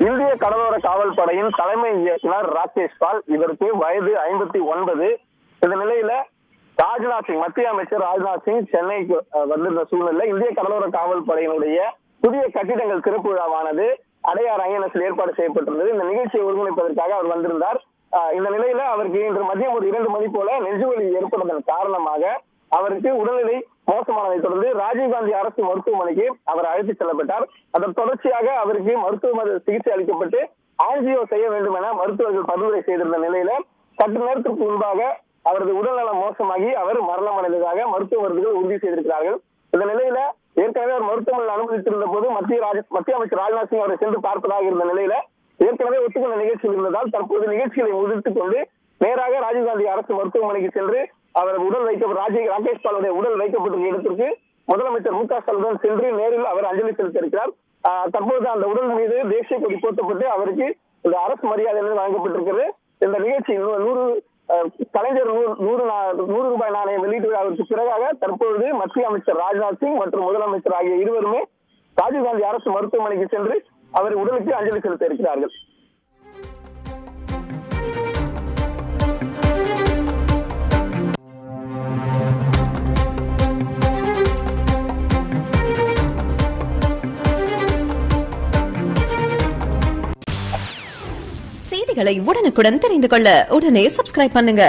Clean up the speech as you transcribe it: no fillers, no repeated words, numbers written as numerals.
இந்திய கடலோர காவல் படையின் தலைமை இயக்குனர் ராகேஷ் பால், இவருக்கு வயது 59. இந்த நிலையில ராஜ்நாத் சிங், மத்திய அமைச்சர் ராஜ்நாத் சிங் சென்னைக்கு வந்திருந்த சூழ்நிலை இந்திய கடலோர காவல் படையினுடைய புதிய கட்டிடங்கள் திறப்பு விழாவானது அடையார் ஐஎன்எஸ்ல ஏற்பாடு செய்யப்பட்டிருந்தது. இந்த நிகழ்ச்சியை ஒருங்கிணைப்பதற்காக அவர் வந்திருந்தார். இந்த நிலையில அவருக்கு இன்று மதியம் ஒரு 2 மணி போல நெஞ்சுவலி ஏற்பட்டதன் காரணமாக அவருக்கு உடல்நிலை மோசமானதை தொடர்ந்து ராஜீவ்காந்தி அரசு மருத்துவமனைக்கு அவர் அழைத்து செல்லப்பட்டார். அதன் தொடர்ச்சியாக அவருக்கு மருத்துவ சிகிச்சை அளிக்கப்பட்டு ஆன்ஜியோ செய்ய வேண்டும் என மருத்துவர்கள் பரிந்துரை செய்திருந்த நிலையில சற்று நேரத்திற்கு முன்பாக அவரது உடல்நலம் மோசமாகி அவர் மரணம் அடைந்ததாக மருத்துவர்கள் உறுதி செய்திருக்கிறார்கள். இந்த நிலையில ஏற்கனவே அவர் மருத்துவமனையில் அனுமதித்திருந்த போது மத்திய அமைச்சர் ராஜ்நாத் சிங் அவரை சென்று பார்ப்பதாக இருந்த நிலையில ஏற்கனவே ஒத்துக்கொண்ட நிகழ்ச்சியில் இருந்ததால் தற்போது நிகழ்ச்சிகளை முதிர்த்துக் கொண்டு நேராக ராஜீவ்காந்தி அரசு மருத்துவமனைக்கு சென்று அவர் உடல் ராகேஷ் பாலுடைய உடல் வைக்கப்பட்டிருந்த இடத்திற்கு முதலமைச்சர் மு க ஸ்டாலின் சென்று நேரில் அவர் அஞ்சலி செலுத்த இருக்கிறார். தற்போது அந்த உடல் மீது தேசிய கொடி போர்த்தப்பட்டு அவருக்கு இந்த அரசு மரியாதை வழங்கப்பட்டிருக்கிறது. இந்த நிகழ்ச்சி கலைஞர் 100 ரூபாய் நாணயம் வெளியீட்டு விழாவிற்கு பிறகாக தற்பொழுது மத்திய அமைச்சர் ராஜ்நாத் சிங் மற்றும் முதலமைச்சர் ஆகிய இருவருமே ராஜீவ்காந்தி அரசு மருத்துவமனைக்கு சென்று அவர் உடலுக்கு அஞ்சலி செலுத்த இருக்கிறார்கள். செய்திகளை உடனுக்குடன் தெரிந்து கொள்ள உடனே சப்ஸ்கிரைப் பண்ணுங்க.